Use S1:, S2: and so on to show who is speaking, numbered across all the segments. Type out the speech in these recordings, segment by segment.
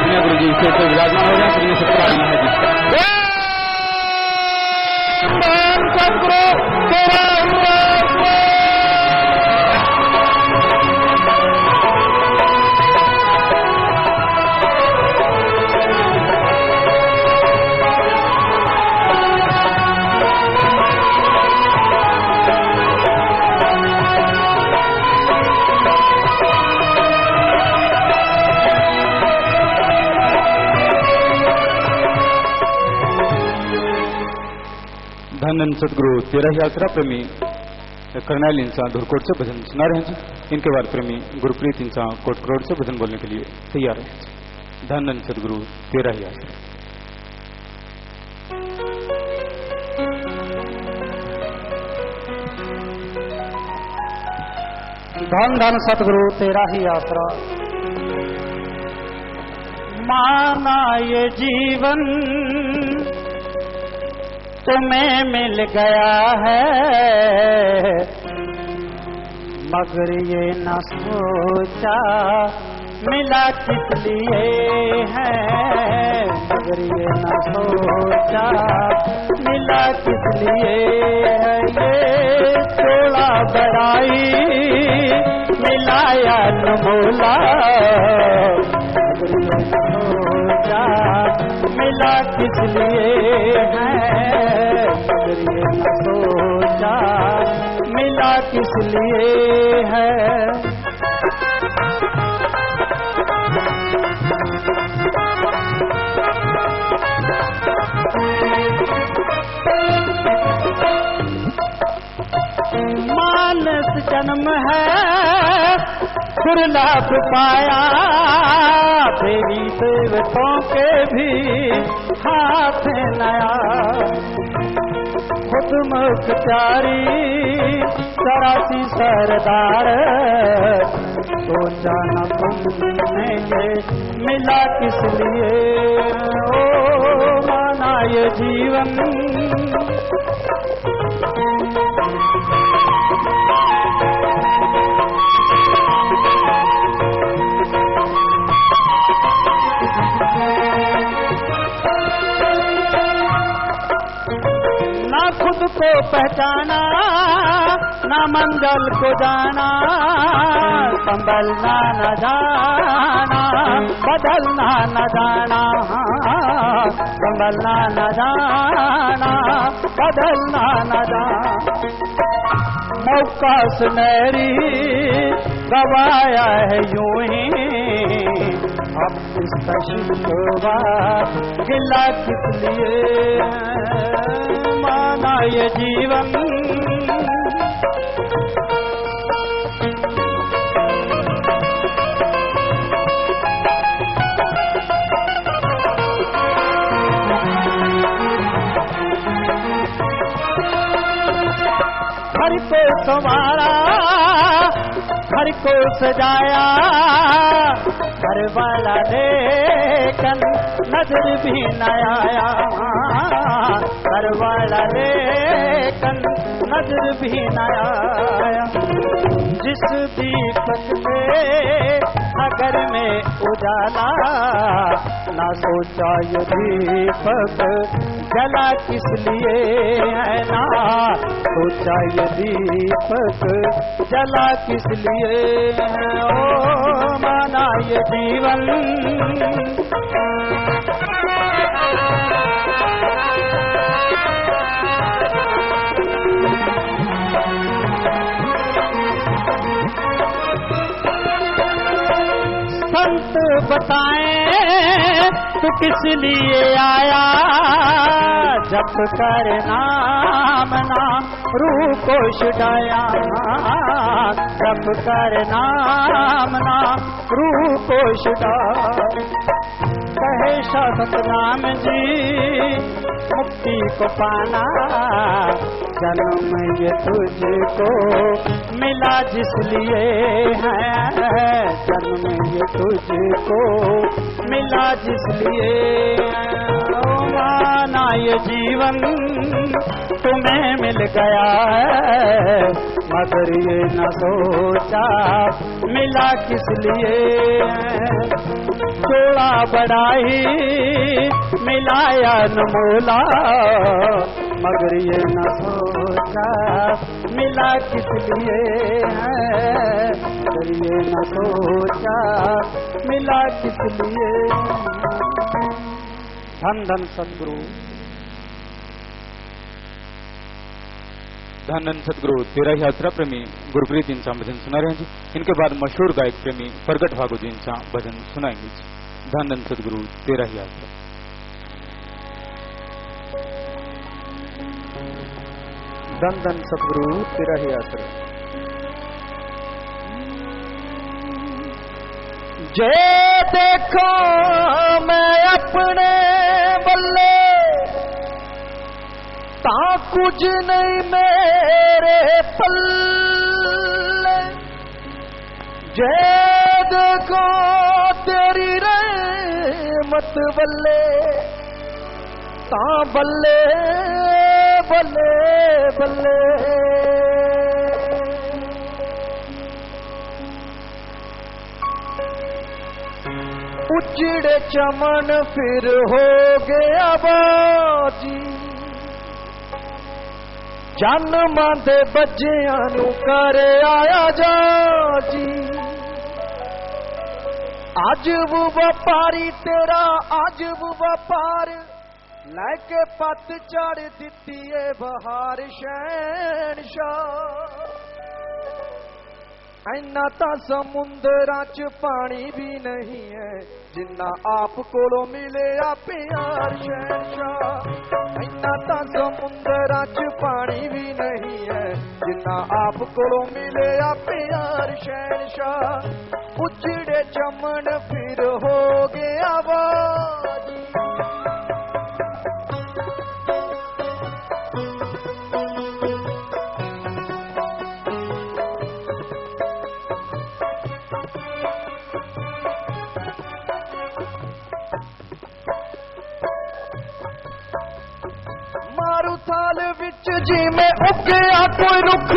S1: दुनिया गुरु जी फिर से विराजमान हो रहे हैं। श्री सत्यनारायण है जी। सतगुरु तेरा धन सदगुरु तेरा ही आसरा प्रेमी करनाल इंसान धुरकोट से भजन सुना रहे हैं जी। इनके बाद प्रेमी गुरप्रीत इंसान कोट करोड़ से भजन बोलने के लिए तैयार है। धन सदगुरु तेरा ही आसरा।
S2: धन धन सतगुरु तेरा ही आसरा। माना ये जीवन तुम्हें मिल गया है, मगर ये न सोचा मिला किस लिए है, मगर ये न सोचा मिला किस लिए है। ये थोड़ा बड़ाई मिलाया न बोला, मगर ये न सोचा मिला किस लिए है, मगर ये न सोचा मिला किस लिए है। मानस जन्म है दुर्लभ पाया, देवी देवताओं के भी हाथ नया। खुद मुख्तारी सरासी सरदार, सोचा न तुमने ये मिला किस लिए। ओ माना ये जीवन ना खुद को पहचाना, ना मंजिल को जाना, संभलना न जाना, बदलना न जाना, संभलना न जाना, बदलना न जाना। मौका सुनहरी गवाया है यूं ही, अब इसका शिकवा गिला किस लिए। माना ये जीवन हर को संवारा, हर को सजाया, हर वाला लेकिन नजर भी न आया, हर वाला लेकिन नजर भी न आया। जिस दीपक से नगर में उजाला, ना सोचा ये दीपक जला किस लिए है, ना सोचा ये दीपक जला किस लिए है। ओ माना ये जीवन संत बताएं तू किस लिए आया, जप कर नाम ना रूह को छुड़ाया, जप कर नाम ना रूह को छुड़ाया। कहे सतनाम जी मुक्ति को पाना, जन्म ये तुझको मिला जिस लिए है, जन्म ये तुझको मिला जिस लिए। ओ माना ये जीवन तुम्हें मिल गया है, मगर ये न सोचा मिला किस लिए। चोला बढ़ाई मिलाया न मोला, मगर ये न सोचा मिला किस लिए है, मगर ये न सोचा मिला किस लिए। धन धन सतगुरु,
S1: धन धन सतगुरु तेरा यात्रा प्रेमी गुरप्रीत इंचा भजन सुना रहे हैं जी। इनके बाद मशहूर गायक प्रेमी प्रगट भागो जी इंचा भजन सुनाएंगे जी। धन धन सतगुरु तेरा यात्रा।
S2: धन धन सतगुरु तेरा यात्रा। जे देखो मैं अपने बल्ले ता कुछ नहीं मेरे पल्ले, जे देखो तेरी रहमत बल्ले ता बल्ले बल्ले बल्ले। उजड़े चमन फिर हो गया बाजी, जन्मां दे बच्चियां नू करे आया जा जी। अज वो व्यापारी तेरा अज वो व्यापार लैके पत चढ़ दिती है बहार शहनशाह। इन्ना ता समुंदरां च पानी भी नहीं है जिन्ना आप कोलों मिले आ प्यार शहनशाह। इन्ना ता समुंदरां च पानी भी नहीं है जिन्ना आप कोलों मिले आ प्यार शहनशाह। उजड़े चमन फिर हो गया बाजी, थाल विच जिवें उगया कोई रुख,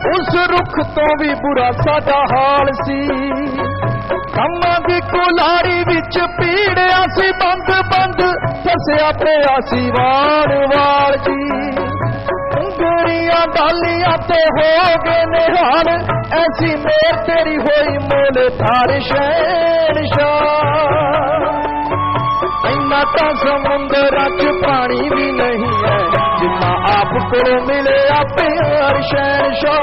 S2: उस रुख तो भी बुरा साडा हाल सी। कम्मां दी कुलारी विच पीड़िया सी बंद बंद, फसिया पिया सी वाल वाल जी। गोरियां डालियां ते हो गए निहाल, ऐसी मेर तेरी होई मोल थार शहनशाह। इन्ना ता समुंदरां च पानी भी नहीं है जिन्ना आप को मिले आ प्यार शहनशाह।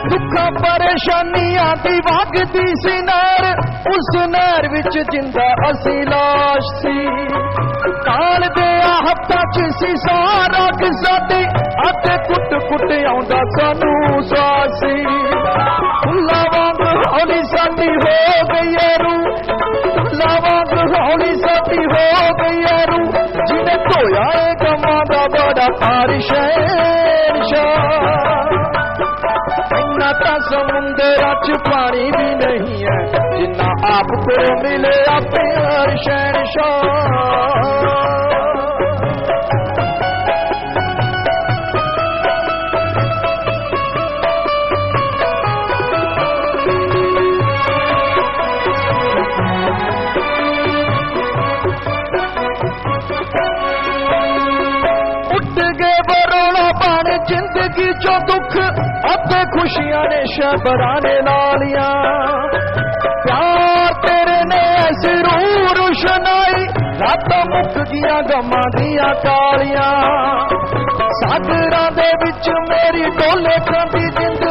S2: दुखा परेशानियां दी वगदी सी नैर, उस नैर विच जिंदा असी लाश सी। काल दिया हत्था च सी सारा साडी, अते कुट कुट आउंदा सानू सासी। फुल्ला वांग हौली साडी हो गई रू, फुल्ला वांग हौली साडी हो गई रू। जिन्हें धोया है गमां दा बड़ा भार शहनशाह। इन्ना ता समुंदरां च पानी भी नहीं है जिन्ना आप को मिले आ प्यार शहनशाह। जिंदगी जो दुख अते खुशियां ने शबराने लालियां, प्यार तेरे ने जरूर रोशनाई, रात मुक गया गमां दियां कालियां। सागरां दे विच मेरी डोले खांदी जिंद,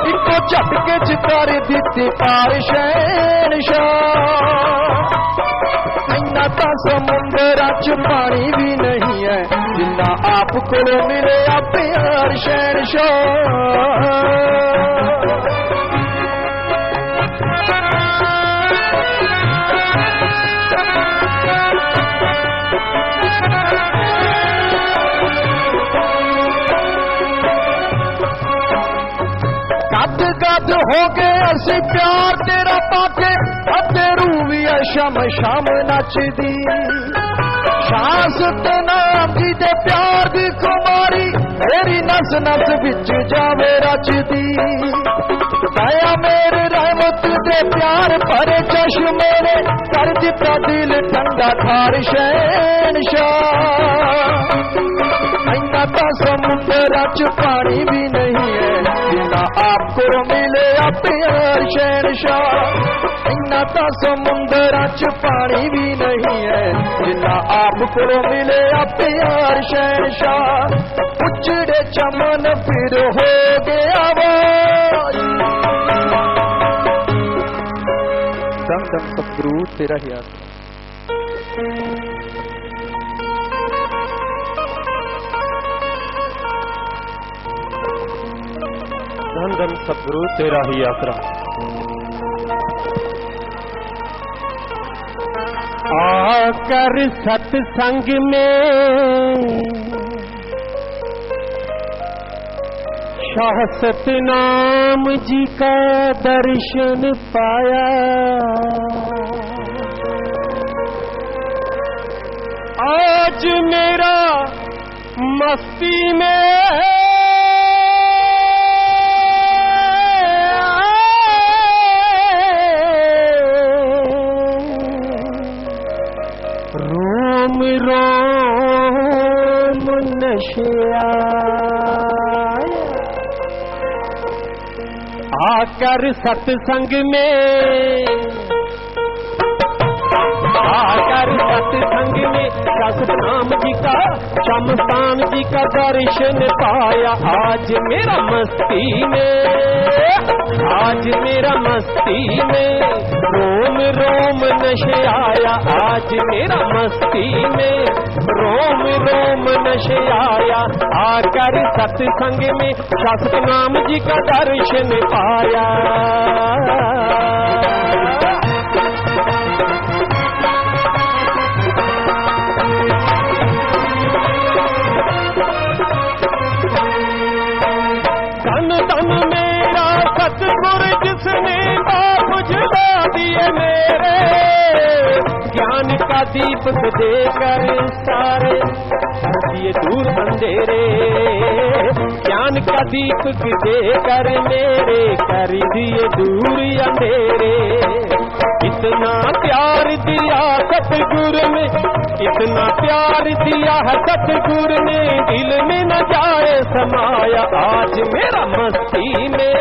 S2: इको झटके च कर दित्ती पार शहनशाह। इन्ना ता समुंदरां च पानी भी नहीं है जिन्ना आप को मिले आ प्यार शहनशाह। कद कद हो गए असी प्यार तेरा पाके अते रूह भी शम शम नचदी शासत नाम जी दे प्यार दी कुमारी मेरी नस नस बिच जावे रचदी दया मेरे रहमत दे प्यार भरे चश्मे ने कर दिता दिल ठंडा थार शहनशाह इन्ना तो समुद्र च पानी भी नहीं है जिन्ना आपको मिले प्यार शहनशाह इन्ना तो समुद्र च पानी भी नहीं है जिन्ना आपको मिले प्यार शहनशाह उजड़े चमन फिर हो गया दम दम सतगुरु तेरा ही आसरा धन धन सतगुरु तेरा ही आसरा
S3: आकर सत्संग में शाह सतनाम जी का दर्शन पाया आज मेरा मस्ती में रोम रोम नशा आकर सत्संग में आकर सत्संग में सतनाम जी का शमशान जी का दर्शन पाया आज मेरा मस्ती में रोम रोम नशे आया आज मेरा मस्ती में रोम रोम नशे आया आकर सत्संग में सतनाम जी का दर्शन पाया धन मेरा सतगुर जिसने बाप जला दिए मेरे ज्ञान का दीपक देकर सारे दिए दूर अंधेरे ज्ञान का दीपक देकर मेरे कर दिए दूर अंधेरे इतना प्यार दिया सतगुर ने इतना प्यार दिया है सतगुर ने दिल में न जाए समाया आज मेरा मस्ती में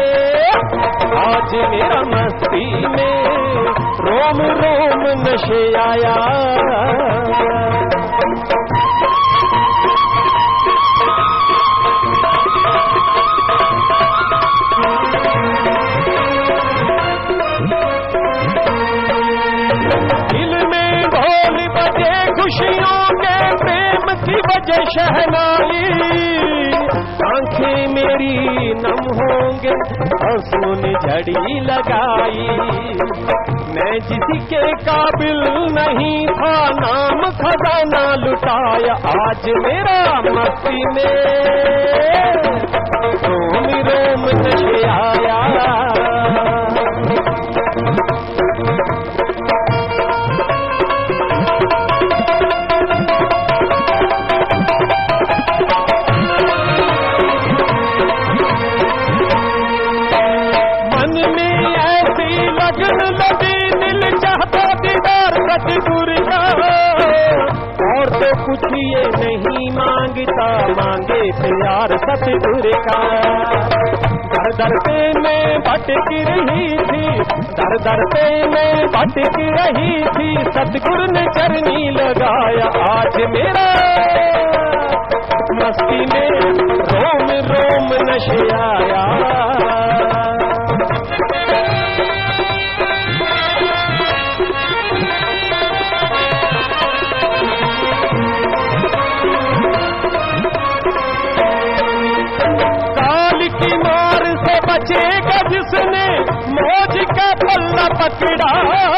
S3: रोम रोम नशे आया दिल में ढोल बजे खुशियों के प्रेम की वजह शहनाई आंखें मेरी नम होंगे आंसुओं ने झड़ी लगाई मैं जिसके काबिल नहीं था नाम खजाना लुटाया आज मेरा मस्ती में रोम रोम नशे आया सतगुर का और तो कुछ ये नहीं मांगता मांगे प्यार सतगुर का दर दर पे मैं भटक रही थी दर दर पे मैं भटक रही थी सतगुर ने चरनी लगाया आज मेरा मस्ती में रोम रोम नशे आया की मार से बचेगा जिसने मौज का पल्ला पकड़ा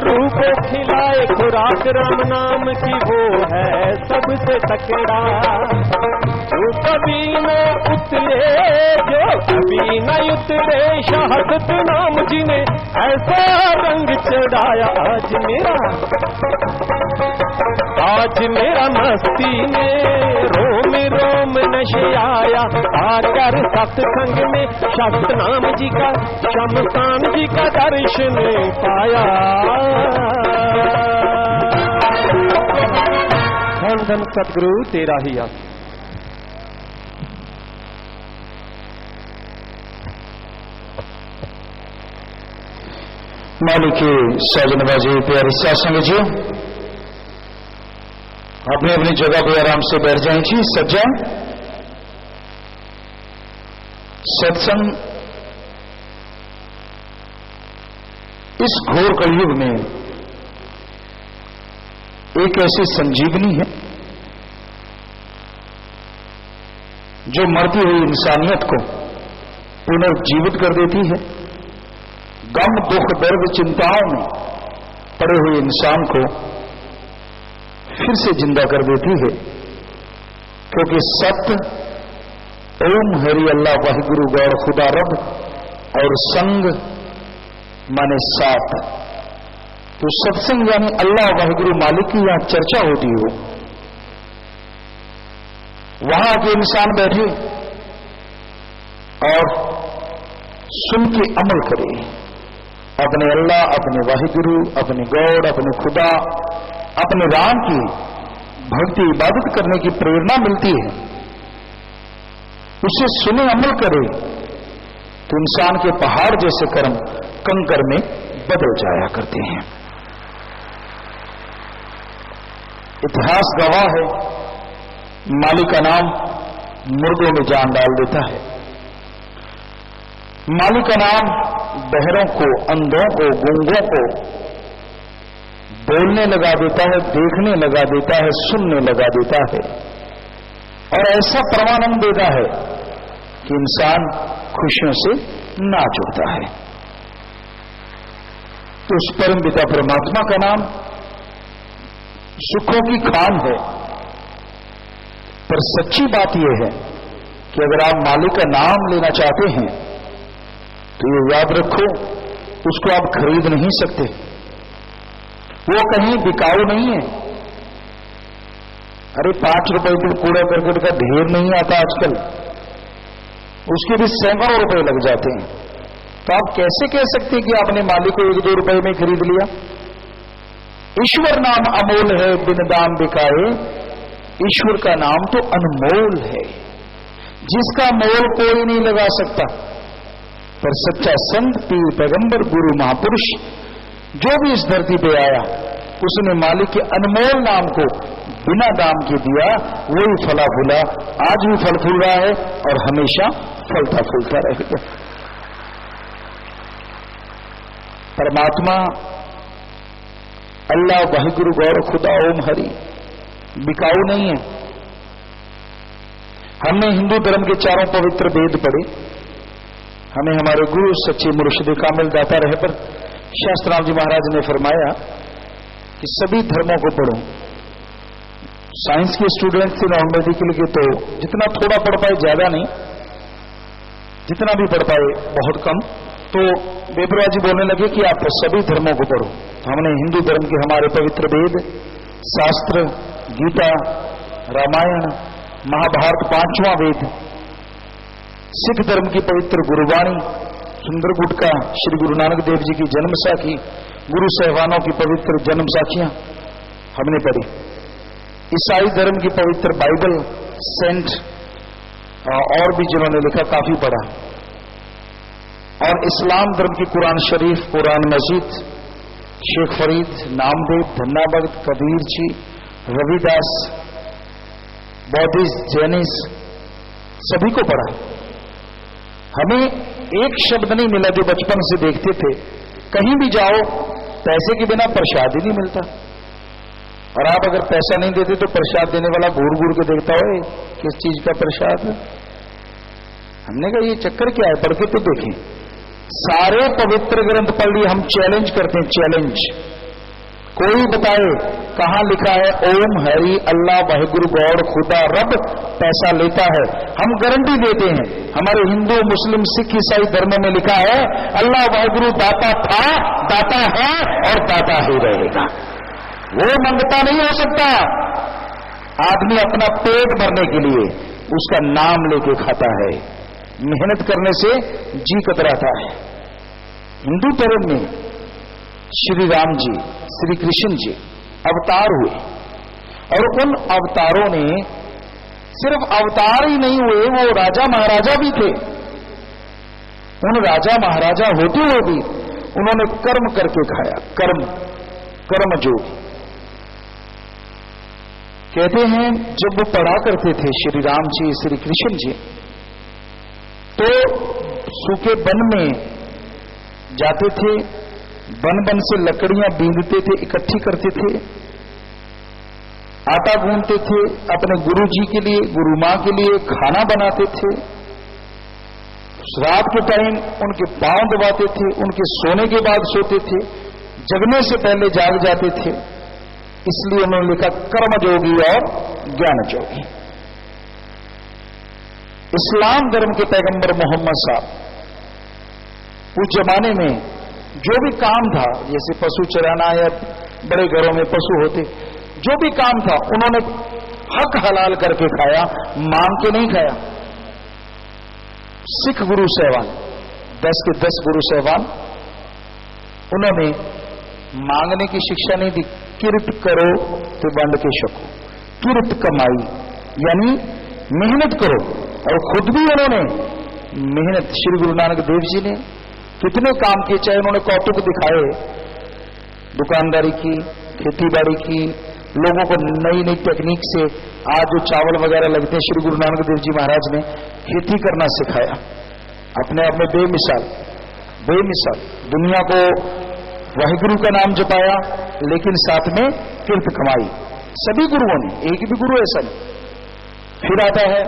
S3: रूह को खिलाए खुराक राम नाम की वो है सबसे तकड़ा। जो कभी न उतरे, जो कभी न उतरे, शहादत नाम जिन्हें ऐसा रंग चढ़ाया। आज मेरा मस्ती में रोम रोम नशे आया। आकर सत्संग में शास्त्र नाम जी का, शमशान जी का दर्शन पाया। धन धन सतगुरु तेरा ही आस।
S4: मालिक के साजनबाजी प्यारे सत्संग जी, अपनी अपनी जगह पर आराम से बैठ जाएं जी, सज जाएं। सत्संग इस घोर कलयुग में एक ऐसी संजीवनी है जो मरती हुई इंसानियत को पुनर्जीवित कर देती है। गम दुख दर्द चिंताओं में पड़े हुए इंसान को फिर से जिंदा कर देती है, क्योंकि सत्य ओम हरि अल्लाह वाहिगुरु गौर खुदा रब और संग माने साथ। तो सत्संग यानी अल्लाह वाहिगुरु मालिक की यहां चर्चा होती हो, वहां के इंसान बैठे और सुन के अमल करे, अपने अल्लाह, अपने वाहिगुरु, अपने गौड़, अपने खुदा, अपने राम की भक्ति इबादत करने की प्रेरणा मिलती है। उसे सुने अमल करे तो इंसान के पहाड़ जैसे कर्म कंकर में बदल जाया करते हैं। इतिहास गवाह है, मालिक का नाम मुर्दों में जान डाल देता है। मालिक का नाम बहरों को, अंधों को, गूंगों को बोलने लगा देता है, देखने लगा देता है, सुनने लगा देता है, और ऐसा परमानंद देता है कि इंसान खुशियों से नाच उठता है। तो उस परम पिता परमात्मा का नाम सुखों की खान है। पर सच्ची बात यह है कि अगर आप मालिक का नाम लेना चाहते हैं तो ये याद रखो, उसको आप खरीद नहीं सकते, वो कहीं बिकाऊ नहीं है। अरे 5 रुपए के कूड़ा करकट का ढेर नहीं आता आजकल, उसके भी सैकड़ों रुपए लग जाते हैं। तो आप कैसे कह सकते हैं कि आपने मालिक को 1-2 रुपए में खरीद लिया? ईश्वर नाम अमोल है, बिन दाम बिकाए। ईश्वर का नाम तो अनमोल है, जिसका मोल कोई नहीं लगा सकता। पर सच्चा संत, पीर, पैगंबर, गुरु, महापुरुष जो भी इस धरती पे आया, उसने मालिक के अनमोल नाम को बिना दाम के दिया। वही फला फूला, आज भी फल फूल रहा है और हमेशा फलता फूलता रहेगा। परमात्मा अल्लाह वाहिगुरु गौर खुदा ओम हरि बिकाऊ नहीं है। हमने हिंदू धर्म के 4 पवित्र वेद पढ़े, हमें हमारे गुरु सच्चे मुर्शिद कामिल दाता रहे पर शास्त्राम जी महाराज ने फरमाया कि सभी धर्मों को पढ़ो। साइंस के स्टूडेंट थे, नॉन मेडिकल के, तो जितना थोड़ा पढ़ पाए, ज्यादा नहीं, जितना भी पढ़ पाए बहुत कम। तो बेपरवाह जी बोलने लगे कि आप सभी धर्मों को पढ़ो। तो हमने हिंदू धर्म के हमारे पवित्र वेद, शास्त्र, गीता, रामायण, महाभारत 5वां वेद, सिख धर्म की पवित्र गुरुवाणी, सुंदर गुटका, श्री गुरु नानक देव जी की जन्म साखी, गुरु साहिबानों की पवित्र जन्म साखियां हमने पढ़ी। ईसाई धर्म की पवित्र बाइबल, सेंट और भी जिन्होंने लिखा काफी पढ़ा। और इस्लाम धर्म की कुरान शरीफ, कुरान मजीद, शेख फरीद, नामदेव, धन्ना भगत, कबीर जी, रविदास, बौद्धिस्ट, जैनिस्ट, सभी को पढ़ा। हमें एक शब्द नहीं मिला जो बचपन से देखते थे, कहीं भी जाओ पैसे के बिना प्रसाद ही नहीं मिलता। और आप अगर पैसा नहीं देते तो प्रसाद देने वाला घूर घूर के देखता हो किस चीज का प्रसाद है। हमने कहा ये चक्कर क्या है, पढ़ के तो देखें। सारे पवित्र ग्रंथ पढ़ लिए, हम चैलेंज करते हैं, चैलेंज। कोई बताए कहां लिखा है ओम हरि अल्लाह वाहिगुरु गॉड खुदा रब पैसा लेता है? हम गारंटी देते हैं, हमारे हिंदू मुस्लिम सिख ईसाई धर्म में लिखा है अल्लाह वाहिगुरु दाता था, दाता है और दाता ही रहेगा। वो मंगता नहीं हो सकता। आदमी अपना पेट भरने के लिए उसका नाम लेके खाता है, मेहनत करने से जी कतराता है। हिंदू धर्म में श्री राम जी, श्री कृष्ण जी अवतार हुए और उन अवतारों ने सिर्फ अवतार ही नहीं हुए, वो राजा महाराजा भी थे। उन राजा महाराजा होते हुए भी उन्होंने कर्म करके खाया। कर्म जोगी कहते हैं जब वो पढ़ा करते थे श्री राम जी श्री कृष्ण जी, तो सूखे वन में जाते थे, वन से लकड़ियां बीनते थे, इकट्ठी करते थे, आटा गूंथते थे, अपने गुरु जी के लिए, गुरु मां के लिए खाना बनाते थे। रात के टाइम उनके पांव दबाते थे, उनके सोने के बाद सोते थे, जगने से पहले जाग जाते थे। इसलिए उन्होंने लिखा कर्म जोगी और ज्ञान जोगी। इस्लाम धर्म के पैगंबर मोहम्मद साहब उस जमाने में जो भी काम था, जैसे पशु चराना या बड़े घरों में पशु होते, जो भी काम था उन्होंने हक हलाल करके खाया, मांग के नहीं खाया। सिख गुरु साहबान 10 के 10 गुरु साहबान, उन्होंने मांगने की शिक्षा नहीं दी। किरत करो तो बंड के शको, किरत कमाई यानी मेहनत करो। और खुद भी उन्होंने मेहनत, श्री गुरु नानक देव जी ने कितने काम किए, चाहे उन्होंने कौतुक दिखाए दुकानदारी की, खेती बाड़ी की, लोगों को नई नई टेक्निक से आज जो चावल वगैरह लगते हैं, श्री गुरु नानक देव जी महाराज ने खेती करना सिखाया। अपने आप में बेमिसाल दुनिया को वाहिगुरु का नाम जपाया, लेकिन साथ में किरत कमाई। सभी गुरुओं ने, एक भी गुरु ऐसा नहीं। फिर आता है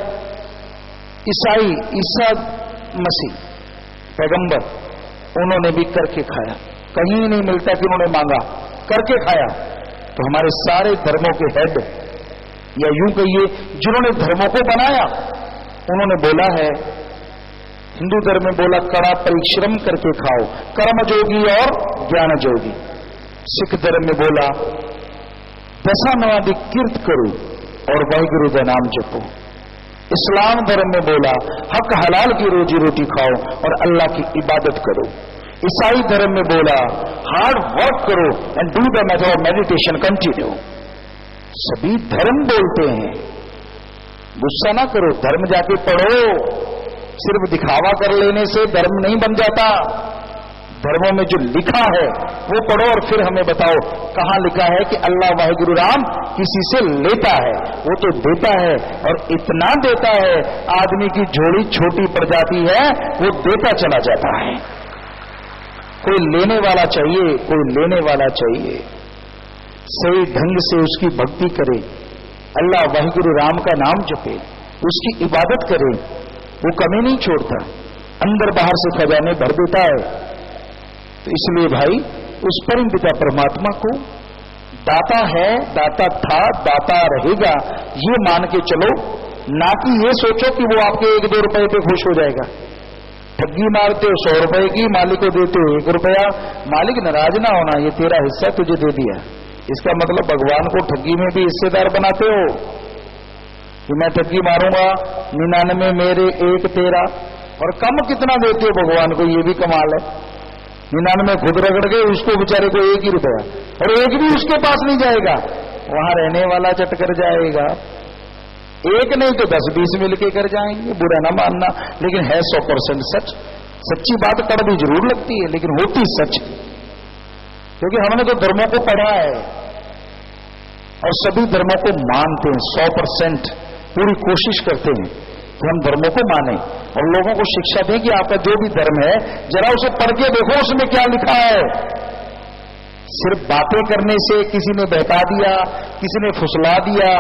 S4: ईसाई, ईसा मसीह पैगंबर, उन्होंने भी करके खाया। कहीं नहीं मिलता कि उन्होंने मांगा, करके खाया। तो हमारे सारे धर्मों के हेड, या यूं कहिए जिन्होंने धर्मों को बनाया, उन्होंने बोला है, हिंदू धर्म में बोला कड़ा परिश्रम करके खाओ, कर्म जोगी और ज्ञान जोगी। सिख धर्म में बोला दशा नवादि कीर्त करो और वाहिगुरु का नाम जपो। इस्लाम धर्म में बोला हक हलाल की रोजी रोटी खाओ और अल्लाह की इबादत करो। ईसाई धर्म में बोला हार्ड वर्क करो and do the method of meditation continue. सभी धर्म बोलते हैं, गुस्सा ना करो, धर्म जाके पढ़ो। सिर्फ दिखावा कर लेने से धर्म नहीं बन जाता। धर्मों में जो लिखा है वो पढ़ो और फिर हमें बताओ कहां लिखा है कि अल्लाह वाहिगुरु राम किसी से लेता है। वो तो देता है और इतना देता है, आदमी की झोली छोटी पड़ जाती है, वो देता चला जाता है। कोई लेने वाला चाहिए, कोई लेने वाला चाहिए। सही ढंग से उसकी भक्ति करे, अल्लाह वाहिगुरु राम का नाम जपे, उसकी इबादत करे, वो कमी नहीं छोड़ता, अंदर बाहर से खजाने भर देता है। तो इसलिए भाई उस परम पिता परमात्मा को दाता है, दाता था, दाता रहेगा, ये मान के चलो। ना कि ये सोचो कि वो आपके 1-2 रुपए पे खुश हो जाएगा। ठगी मारते हो 100 रुपए की, मालिक को देते हो 1 रुपया, मालिक नाराज ना होना, ये तेरा हिस्सा तुझे दे दिया। इसका मतलब भगवान को ठगी में भी हिस्सेदार बनाते हो कि मैं ठगी मारूंगा, 99 मेरे 1 तेरा। और कम कितना देते हो भगवान को, ये भी कमाल है। 99 खुद रगड़ गए, उसको बेचारे को 1 ही रुपया, और 1 भी उसके पास नहीं जाएगा, वहां रहने वाला चट कर जाएगा। 1 नहीं तो 10-20 मिलके कर जाएंगे, बुरा ना मानना, लेकिन है 100% सच। सच्ची बात कड़वी जरूर लगती है लेकिन होती सच, क्योंकि हमने तो धर्मों को पढ़ा है और सभी धर्मों को मानते हैं 100%। पूरी कोशिश करते हैं कि हम धर्मों को माने और लोगों को शिक्षा दें कि आपका जो भी धर्म है जरा उसे पढ़ के देखो उसमें क्या लिखा है। सिर्फ बातें करने से किसी ने बहका दिया, किसी ने फुसला दिया,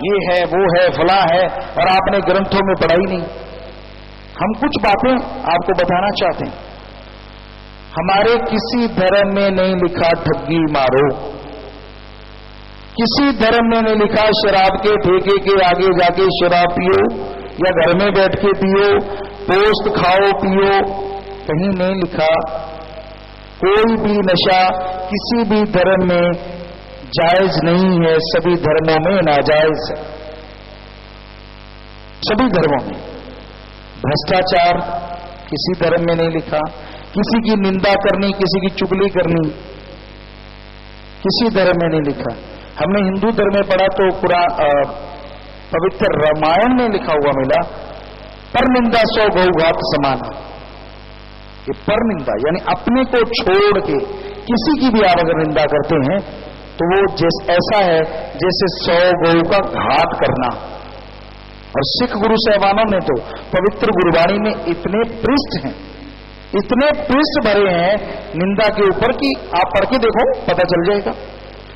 S4: ये है वो है फला है, और आपने ग्रंथों में पढ़ा ही नहीं। हम कुछ बातें आपको बताना चाहते हैं। हमारे किसी धर्म में नहीं लिखा ठगी मारो, किसी धर्म में नहीं लिखा शराब के ठेके के आगे जाके शराब पियो या घर में बैठ के पियो, पोस्ट खाओ पियो, कहीं नहीं लिखा। कोई भी नशा किसी भी धर्म में जायज नहीं है, सभी धर्मों में नाजायज है, सभी धर्मों में। भ्रष्टाचार किसी धर्म में नहीं लिखा, किसी की निंदा करनी, किसी की चुगली करनी किसी धर्म में नहीं लिखा। हमने हिंदू धर्म में पढ़ा तो पूरा पवित्र रामायण में लिखा हुआ मिला, पर निंदा सौ गौघात समान। ये पर निंदा यानी अपने को छोड़ के किसी की भी आप अगर निंदा करते हैं तो वो ऐसा है जैसे 100 गौ का घात करना। और सिख गुरु साहबानों ने तो पवित्र गुरबाणी में इतने पृष्ठ हैं, इतने पृष्ठ भरे हैं निंदा के ऊपर कि आप पढ़ के देखो पता चल जाएगा।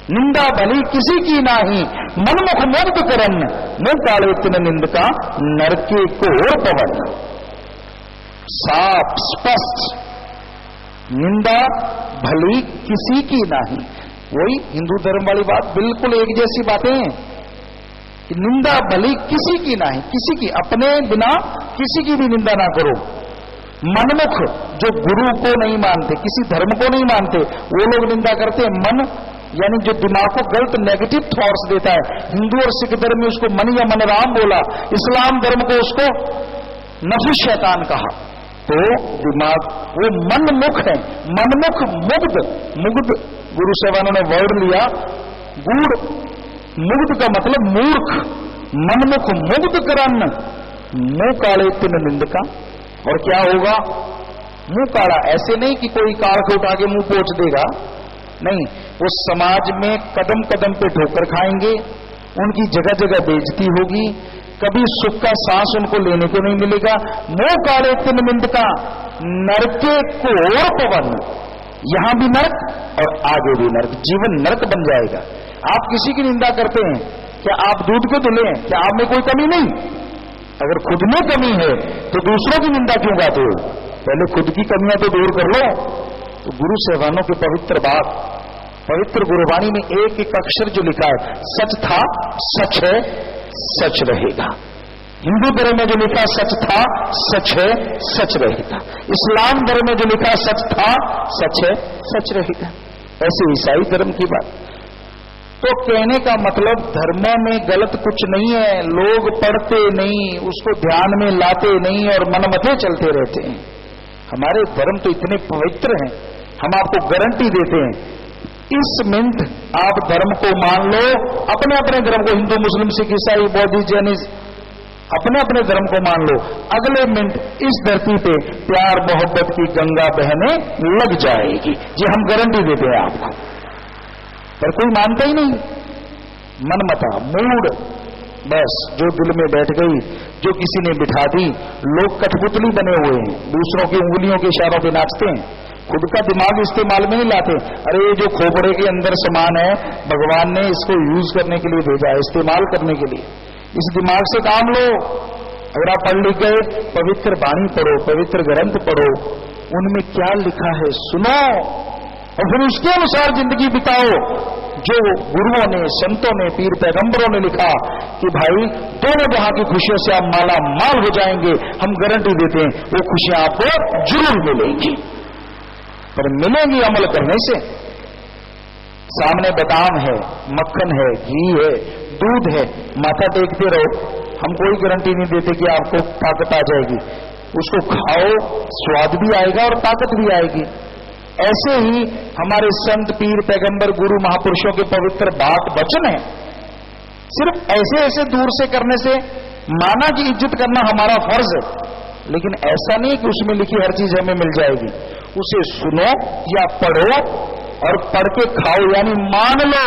S4: निंदा भली किसी की नाही, मनमुख मुग्ध करन, मुंह काले तिन निंदका, नरके कोर पवन। साफ स्पष्ट, निंदा भली किसी की नाही। वही हिंदू धर्म वाली बात, बिल्कुल एक जैसी बातें हैं कि निंदा भली किसी की नाही, किसी की, अपने बिना किसी की भी निंदा ना करो। मनमुख जो गुरु को नहीं मानते, किसी धर्म को नहीं मानते, वो लोग निंदा करते हैं। मन यानी जो दिमाग को गलत नेगेटिव थॉट्स देता है। हिंदू और सिख धर्म में उसको मन या मनराम बोला, इस्लाम धर्म को उसको नफस शैतान कहा। तो दिमाग वो मनमुख है, मनमुख मुग्ध। मुग्ध गुरु साहबानों ने वर्ड लिया गूढ़, मुग्ध का मतलब मूर्ख। मनमुख मुग्ध करन, मुंह काले तिन निंदका। और क्या होगा? मुंह काला ऐसे नहीं कि कोई काल को उठा के मुंह पोंछ देगा, नहीं, वो समाज में कदम कदम पे ठोकर खाएंगे, उनकी जगह जगह बेइज्जती होगी, कभी सुख का सांस उनको लेने को नहीं मिलेगा। मुंह काले तिन निंदका, नरके कोर पवन। यहां भी नरक और आगे भी नरक, जीवन नरक बन जाएगा। आप किसी की निंदा करते हैं, क्या आप दूध के धुले हैं? क्या आप में कोई कमी नहीं? अगर खुद में कमी है तो दूसरों की निंदा क्यों गाते हो? पहले खुद की कमियां तो दूर कर लो। तो गुरु साहबानों के पवित्र बात, पवित्र गुरबाणी में एक एक अक्षर जो लिखा है, सच था, सच है, सच रहेगा। हिंदू धर्म में जो लिखा सच था, सच है, सच रहेगा। इस्लाम धर्म में जो लिखा सच था, सच है, सच रहेगा। ऐसे ईसाई धर्म की बात। तो कहने का मतलब धर्मों में गलत कुछ नहीं है, लोग पढ़ते नहीं, उसको ध्यान में लाते नहीं और मनमते चलते रहते हैं। हमारे धर्म तो इतने पवित्र हैं, हम आपको गारंटी देते हैं, इस मिनट आप धर्म को मान लो, अपने अपने धर्म को, हिंदू मुस्लिम सिख ईसाई बौद्ध जैन, अपने अपने धर्म को मान लो, अगले मिनट इस धरती पे प्यार मोहब्बत की गंगा बहने लग जाएगी। ये हम गारंटी देते हैं आपको। पर कोई मानता ही नहीं, मनमता मूड, बस जो दिल में बैठ गई, जो किसी ने बिठा दी। लोग कठपुतली बने हुए हैं, दूसरों की उंगलियों के इशारों पे नाचते हैं, खुद का दिमाग इस्तेमाल में नहीं लाते। अरे ये जो खोपड़े के अंदर सामान है, भगवान ने इसको यूज करने के लिए भेजा है, इस्तेमाल करने के लिए। इस दिमाग से काम लो। अगर आप पढ़ लिख गए, पवित्र वाणी पढ़ो, पवित्र ग्रंथ पढ़ो, उनमें क्या लिखा है सुनो और फिर उसके अनुसार जिंदगी बिताओ। जो गुरुओं ने, संतों ने, पीर पैगंबरों ने लिखा कि भाई दोनों जहां की खुशियों से आप माला माल हो जाएंगे, हम गारंटी देते हैं वो खुशियां आपको जरूर मिलेंगी। पर मिलेंगी अमल करने से। सामने बादाम है, मक्खन है, घी है, दूध है, माथा टेकते रहो, हम कोई गारंटी नहीं देते कि आपको ताकत आ जाएगी। उसको खाओ, स्वाद भी आएगा और ताकत भी आएगी। ऐसे ही हमारे संत, पीर, पैगंबर, गुरु, महापुरुषों के पवित्र बात वचन है। सिर्फ ऐसे ऐसे दूर से करने से माना की इज्जत करना हमारा फर्ज है, लेकिन ऐसा नहीं कि उसमें लिखी हर चीज हमें मिल जाएगी। उसे सुनो या पढ़ो और पढ़ के खाओ, यानी मान लो,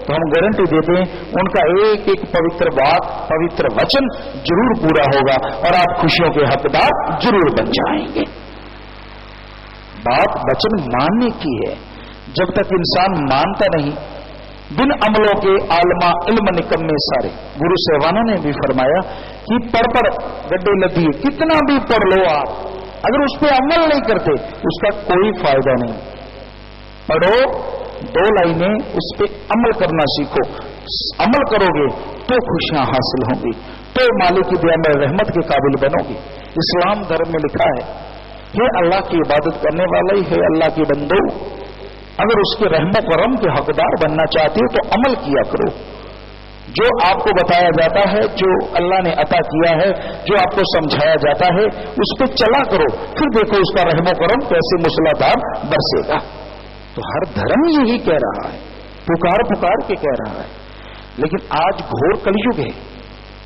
S4: तो हम गारंटी देते हैं उनका एक एक पवित्र बात, पवित्र वचन जरूर पूरा होगा और आप खुशियों के हकदार जरूर बन जाएंगे। बात वचन मानने की है। जब तक इंसान मानता नहीं, बिन अमलों के आलमा इल्म निकम्मे सारे। गुरु साहबानों ने भी फरमाया कि पढ़ गड्ढे लदिए, कितना भी पढ़ लो आप, अगर उस पर अमल नहीं करते उसका कोई फायदा नहीं। पढ़ो 2 लाइनें उस पर अमल करना सीखो। अमल करोगे तो खुशियां हासिल होंगी, तो मालिक की दया में रहमत के काबिल बनोगे। इस्लाम धर्म में लिखा है, हे अल्लाह की इबादत करने वाले, हे अल्लाह के बंदो, अगर उसके रहमत करम के हकदार बनना चाहते हो तो अमल किया करो। जो आपको बताया जाता है, जो अल्लाह ने अता किया है, जो आपको समझाया जाता है, उस पर चला करो, फिर देखो उसका रहमो करम कैसे मूसलाधार बरसेगा। तो हर धर्म यही कह रहा है, पुकार पुकार के कह रहा है। लेकिन आज घोर कलयुग है।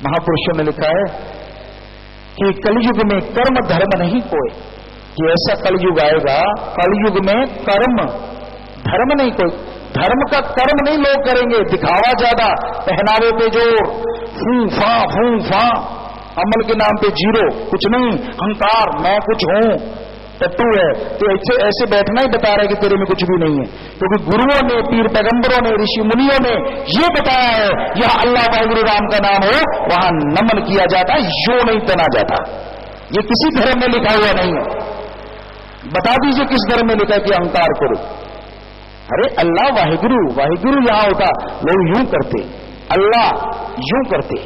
S4: महापुरुषों ने लिखा है कि कलयुग में कर्म धर्म नहीं कोई, कि ऐसा कलयुग आएगा, कलयुग में कर्म धर्म नहीं कोई। धर्म का कर्म नहीं लोग करेंगे, दिखावा ज्यादा, पहनावे पे जोर, फू फा, अमल के नाम पे जीरो, कुछ नहीं, अहंकार, मैं कुछ हूं, टट्टू है, तो ऐसे बैठना ही बता रहे कि तेरे में कुछ भी नहीं है। क्योंकि गुरुओं ने, पीर पैगंबरों ने, ऋषि मुनियों ने ये बताया है, यह अल्लाह वाहिगुरु राम का नाम हो, वहां नमन किया जाता है, यो नहीं तना जाता। ये किसी धर्म में लिखा हुआ नहीं है। बता दीजिए किस धर्म में लिखा है कि अहंकार करो। अरे अल्लाह वाहिगुरु, वाहिगुरु यहां होता, लोग यूं करते, अल्लाह यूं करते,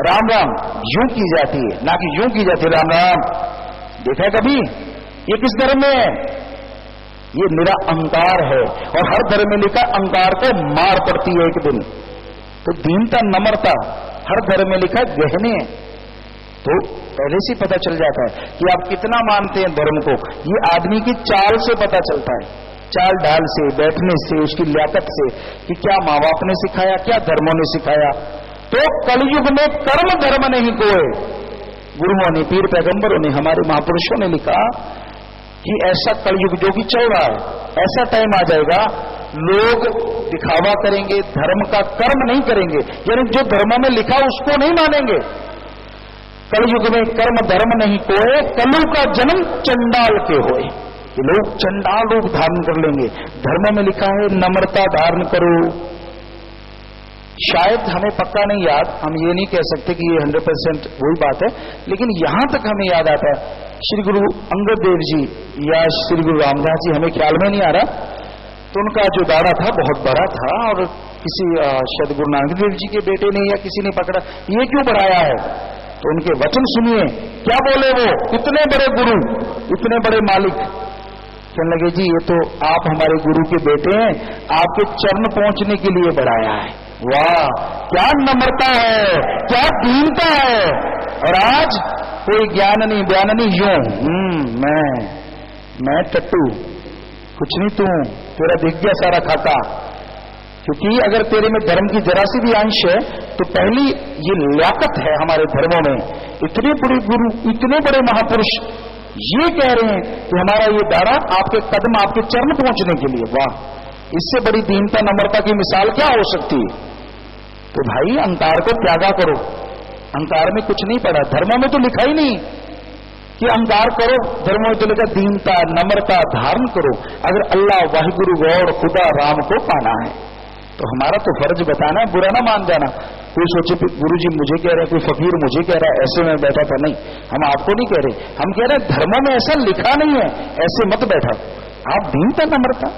S4: राम राम यूं की जाती है, ना कि यूं की जाती है राम राम। देखा कभी? ये किस धर्म में है? ये मेरा अहंकार है। और हर धर्म में लिखा अहंकार को मार पड़ती है एक दिन। तो दीनता, नम्रता हर धर्म में लिखा गहने। तो पहले से पता चल जाता है कि आप कितना मानते हैं धर्म को। ये आदमी की चाल से पता चलता है, चाल ढाल से, बैठने से, उसकी लियाकत से, कि क्या माँ बाप ने सिखाया, क्या धर्मों ने सिखाया। तो कलयुग में कर्म धर्म नहीं कोई। गुरुओं ने, पीर पैगंबरों ने, हमारे महापुरुषों ने लिखा कि ऐसा कलयुग जो कि चल रहा है, ऐसा टाइम आ जाएगा लोग दिखावा करेंगे, धर्म का कर्म नहीं करेंगे, यानी जो धर्मों में लिखा उसको नहीं मानेंगे। कलयुग में कर्म धर्म नहीं कोई, कलु का जन्म चंडाल के होए। ये लोग चंडाल रूप धारण कर लेंगे। धर्म में लिखा है नम्रता धारण करो। शायद हमें पक्का नहीं याद, हम ये नहीं कह सकते कि ये 100% वही बात है, लेकिन यहां तक हमें याद आता है श्री गुरु अंगद देव जी या श्री गुरु रामदास जी, हमें ख्याल में नहीं आ रहा, तो उनका जो दाढ़ा था बहुत बड़ा था, और किसी शायद गुरु नानक देव जी के बेटे ने या किसी ने पकड़ा, ये क्यों बढ़ाया है? तो उनके वचन सुनिए, क्या बोले वो, इतने बड़े गुरु, इतने बड़े मालिक। कहने लगे जी ये तो आप हमारे गुरु के बेटे हैं, आपके चरण पहुंचने के लिए बढ़ाया है। वाह, क्या नम्रता है, क्या दीनता है। और आज कोई ज्ञान नहीं, बयान नहीं, यूं मैं टट्टू, कुछ नहीं, तू तेरा दिख गया सारा खाता। क्योंकि अगर तेरे में धर्म की जरा सी भी अंश है तो पहली ये लियाकत है हमारे धर्मों में। इतने बड़े गुरु, इतने बड़े महापुरुष ये कह रहे हैं कि हमारा ये दारा आपके कदम, आपके चरण पहुंचने के लिए। वाह, इससे बड़ी दीनता, नम्रता की मिसाल क्या हो सकती है? तो भाई अहंकार को त्यागा करो। अहंकार में कुछ नहीं पड़ा, धर्मों में तो लिखा ही नहीं कि अहंकार करो, धर्मों में तो लिखा दीनता, नम्रता धारण करो। अगर अल्लाह वाहिगुरु गौर खुदा राम को पाना है तो हमारा तो फर्ज बताना है, बुरा ना मान जाना। कोई सोचे गुरु जी मुझे कह रहे हैं, कोई फकीर मुझे कह रहा है, ऐसे में बैठा था। नहीं, हम आपको नहीं कह रहे, हम कह रहे हैं धर्मों में ऐसा लिखा नहीं है, ऐसे मत बैठा। आप दीनता, नम्रता,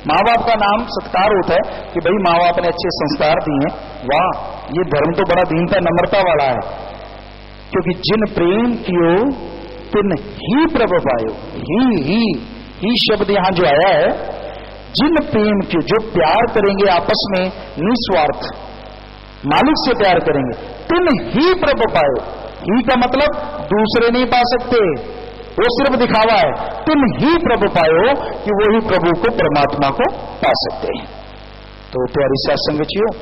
S4: माँ बाप का नाम सत्कार होता है कि भाई माँ बाप ने अच्छे संस्कार दिए, वाह, ये धर्म तो बड़ा दीनता नम्रता वाला है। क्योंकि जिन प्रेम कियो तिन ही प्रभु पायो। ही शब्द यहां जो आया है, जिन प्रेम कियो, जो प्यार करेंगे आपस में निस्वार्थ, मालिक से प्यार करेंगे, तिन ही प्रभु पायो। ही का मतलब दूसरे नहीं पा सकते, वो सिर्फ दिखावा है। तुम ही प्रभु पायो कि वो ही प्रभु को, परमात्मा को पा सकते हैं। तो प्यारी साथ संगतियों,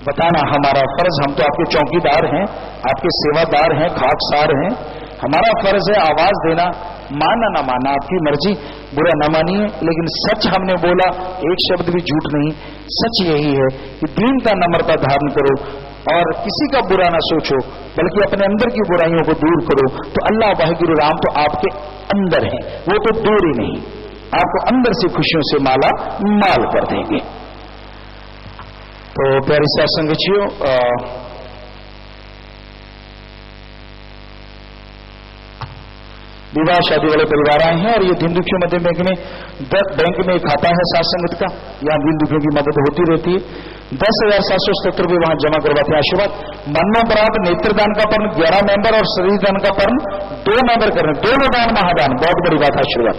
S4: बताना हमारा फर्ज, हम तो आपके चौकीदार हैं, आपके सेवादार हैं, खाकसार हैं। हमारा फर्ज है आवाज देना, माना ना माना आपकी मर्जी, बुरा न मानिए, लेकिन सच हमने बोला, एक शब्द भी झूठ नहीं। सच यही है कि दीनता, नम्रता धारण करो और किसी का बुरा ना सोचो, बल्कि अपने अंदर की बुराइयों को दूर करो। तो अल्लाह वाहिगुरु राम तो आपके अंदर है, वो तो दूर ही नहीं, आपको अंदर से खुशियों से माला माल कर देंगे। तो प्यारी साथ संगतियों, विवाह शादी वाले परिवार आए हैं और ये दीन दुखियों मध्य बैंक में एक खाता है सात संगत का, यहाँ दीन दुखियों की मदद होती रहती है। 10,770 रुपये वहां जमा करवाते हैं। आशीर्वाद मरणोपरांत नेत्रदान का पर्ण 11 मेंबर और शरीर दान का पर्ण 2 मेंबर कर रहे हैं, दोनों दान महादान, बहुत बड़ी बात है। आशीर्वाद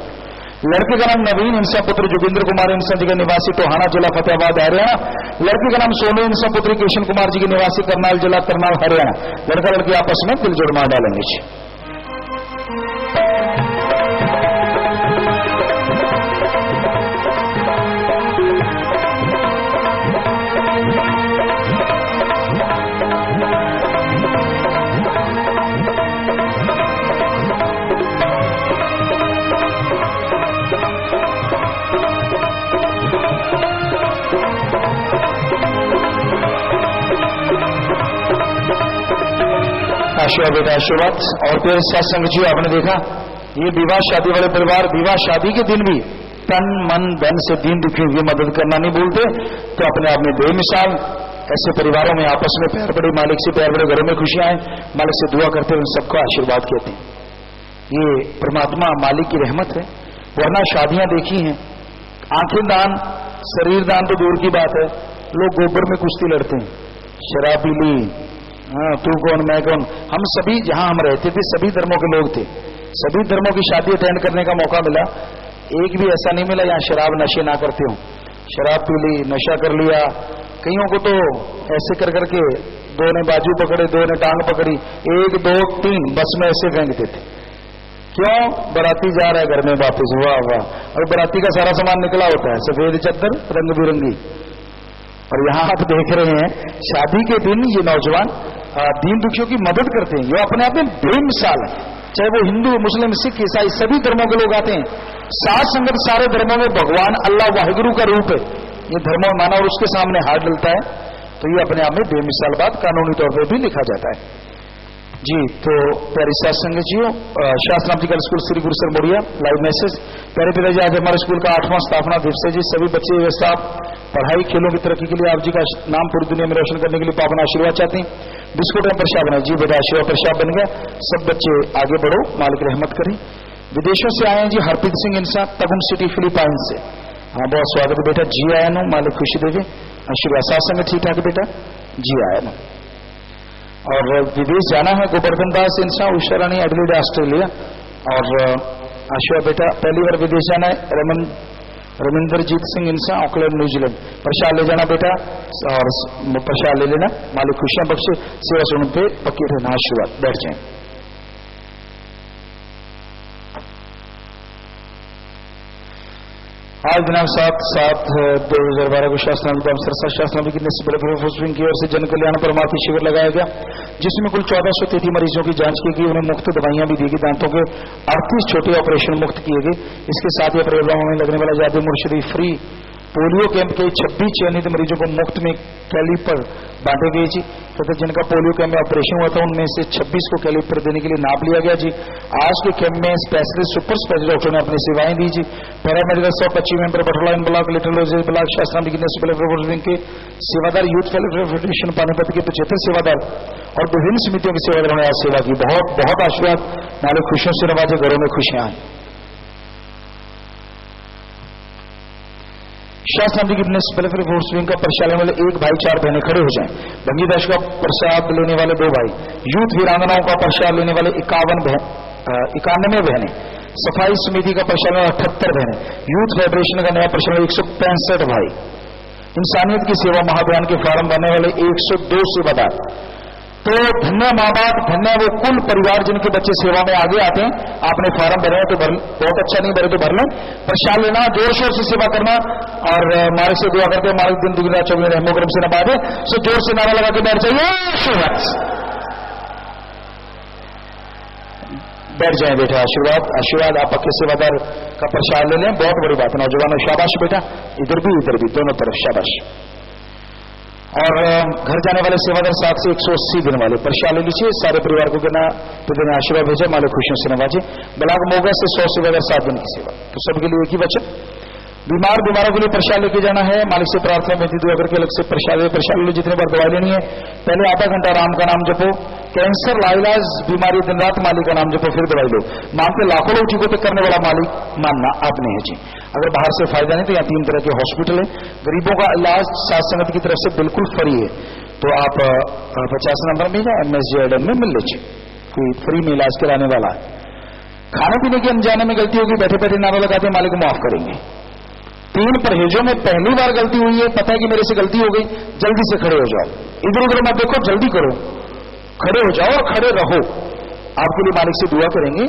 S4: लड़के का नाम नवीन, इनसा पुत्र जोगिंद्र कुमार, इनसा जगह निवासी टोहाना जिला फतेहाबाद हरियाणा। लड़के का नाम सोनू, इनसा पुत्र कृष्ण कुमार जी के निवासी करनाल जिला करनाल हरियाणा। लड़का लड़की आपस में दिल जोड़ मार डालेंगे। आशीर्वाद बेटा आशीर्वाद। और फिर सत्संग जी आपने देखा ये विवाह शादी वाले परिवार विवाह शादी के दिन भी तन मन धन से दीन दुखियों की मदद करना नहीं भूलते, तो अपने आप में बेमिसाल ऐसे परिवारों में आपस में प्यार बड़े, मालिक से प्यार बड़े, घरों में खुशियां आए, मालिक से दुआ करते हुए सबको आशीर्वाद कहते हैं। ये परमात्मा मालिक की रहमत है। वरना शादियां देखी हैं, आंखें दान शरीर दान तो दूर की बात है, लोग गोबर में कुश्ती लड़ते हैं, शराब पी ली, हाँ तू कौन मैं कौन। हम सभी जहां हम रहते थे सभी धर्मों के लोग थे, सभी धर्मों की शादी अटेंड करने का मौका मिला, एक भी ऐसा नहीं मिला यहाँ शराब नशे ना करते हो। शराब पी ली, नशा कर लिया, कईयों को तो ऐसे कर करके दो ने बाजू पकड़े, दो ने टांग पकड़ी, 1 2 3 बस में ऐसे फेंक देते। क्यों? बाराती जा रहा है घर में वापस, वाह वाह। और बाराती का सारा सामान निकला होता है, सफेद चद्दर रंग बिरंगी। और यहां आप देख रहे हैं शादी के दिन ये नौजवान दीन दुखियों की मदद करते हैं। ये अपने आप में बेमिसाल है, चाहे वो हिंदू मुस्लिम सिख ईसाई सभी धर्मों के लोग आते हैं। साथ संगत सारे धर्मों में भगवान अल्लाह वाहिगुरु का रूप है, ये धर्मों में माना और उसके सामने हाथ डलता है, तो ये अपने आप में बेमिसाल बात कानूनी तौर पर भी लिखा जाता है जी। तो प्यारे सत्संग जी, शास्त्र नाम स्कूल श्री गुरु सर मोरिया लाइव मैसेज। प्यारे पिताजी आज हमारे स्कूल का 8वां स्थापना दिवस है जी। सभी बच्चे व्यवस्था पढ़ाई खेलों की तरक्की के लिए आप जी का नाम पूरी दुनिया में रोशन करने के लिए पावन आशीर्वाद चाहते हैं। बिस्कुट में प्रसाद बनाए जी, बेटा आशीर्वाद प्रसाद बन गया। सब बच्चे आगे बढ़ो, मालिक रहमत करें। विदेशों से आए हैं जी हरप्रीत सिंह इंसान, तगुन सिटी फिलीपाइन से। हाँ बहुत स्वागत है बेटा, जी आया नो, मालिक खुशी देवे, आशीर्वाद। सत्संग ठीक ठाक बेटा, जी आया नो। और विदेश जाना है गोवर्धन दास इंसान, उषा रानी एडलेड ऑस्ट्रेलिया। और आशीर्वाद बेटा पहली बार विदेश जाना है रविंदरजीत सिंह इंसान ऑकलैंड न्यूजीलैंड। प्रसाद ले जाना बेटा और प्रसाद ले लेना, मालिक खुशियां बख्शे, सेवा सुन पे पक्की रहना। आशीर्वाद, बैठ जाए। आज दिनांक 7/7/2012 को शास्त्रानुदान सरसा शास्त्रानुदान की ओर से जन कल्याण परमार्थी शिविर लगाया गया, जिसमें कुल 1433 मरीजों की जांच की गई, उन्हें मुफ्त दवाइयां भी दी गई, दांतों के 38 छोटे ऑपरेशन मुफ्त किए गए। इसके साथ ही प्रोग्रामों में लगने वाला जादू मुर्शिदी फ्री पोलियो कैंप के 26 चयनित मरीजों को मुफ्त में कैलिपर बांटे गए जी, तथा जिनका पोलियो कैंप में ऑपरेशन हुआ था उनमें से 26 को कैलिपर देने के लिए नाप लिया गया जी। आज के कैंप में स्पेशलिस्ट सुपर स्पेशलिस्ट डॉक्टर ने अपनी सेवाएं दी जी। पैरामेडिकल स्टाफ 25 मेंबर बटरलाइन ब्लॉक लिटरोलॉजी ब्लॉक शास्त्र के सेवादार, यूथ वेलफेयर फेडरेशन पानीपत के 75 सेवादार और विभिन्न समितियों के सेवादारों ने आज सेवा की। बहुत बहुत आशीर्वाद, मालिक खुशियों से नवाजे, घरों में खुशियां आए। शास्त्र वेलफेयर फोर्स विंग का प्रसाद लेने वाले 1 भाई 4 बहनें खड़े हो जाएं। भंगीदास का प्रसाद लेने वाले 2 भाई, यूथ वीरांगनाओं का प्रसाद लेने वाले 91 बहनें, सफाई समिति का प्रसाद लेने वाले 78 बहनें, यूथ फेडरेशन का नया प्रसाद 165 भाई, इंसानियत की सेवा महाभियान के फॉर्म भरने वाले 102 सेवादार। तो धन्य माँ बाप, धन्य वो कुल परिवार जिनके बच्चे सेवा में आगे आते हैं। आपने फॉर्म भरे तो भर, बहुत अच्छा नहीं भरे तो भर लें। प्रसाद लेना, जोर शोर से सेवा करना और मालिक से दुआ करते हैं मालिक दिन दुगना चौगुना रहमो करम से नवाजे। सो जोर से नारा लगा के बैठ जाइए, बैठ जाए बेटा। आशीर्वाद आशीर्वाद, आप पक्के सेवादार का प्रसाद ले लें, बहुत बड़ी बात है। नौजवानों शाबाश बेटा, इधर भी दोनों तरफ शाबाश। और घर जाने वाले सेवादार 7 से 180 दिन वाले प्रसाद ले लीजिए। सारे परिवार को कहना पिता ने आशीर्वाद भेजा, मालिक खुशियों से नवाजे। ब्लॉक मोगा से 100 सेवादार 7 दिन की सेवा, तो सबके लिए एक ही वचन। बीमारों के लिए प्रसाद लेके जाना है, मालिक से प्रार्थना बेनती दुआ करके अलग से प्रसाद लो। जितने बार दवाई लेनी है पहले आधा घंटा राम का नाम जपो। कैंसर लाइलाज बीमारी दिन रात मालिक का नाम जपो, फिर दवाई लो। मानते लाखों लोग ठीक होते करने वाला मालिक मानना आपने है जी। अगर बाहर से फायदा नहीं तो यहाँ 3 तरह के हॉस्पिटल है। गरीबों का इलाज सात संगत की तरफ से बिल्कुल फ्री है, तो आप 50 नंबर में या MSJ में मिल लीजिए, कोई फ्री में इलाज कराने वाला है। खाने पीने की अनजाने में गलती होगी, बैठे बैठे नारा लगाते मालिक माफ करेंगे। 3 परहेजों में पहली बार गलती हुई है, पता है कि मेरे से गलती हो गई, जल्दी से खड़े हो जाओ। इधर उधर मत देखो, जल्दी करो, खड़े हो जाओ और खड़े रहो। आपके लिए मालिक से दुआ करेंगे,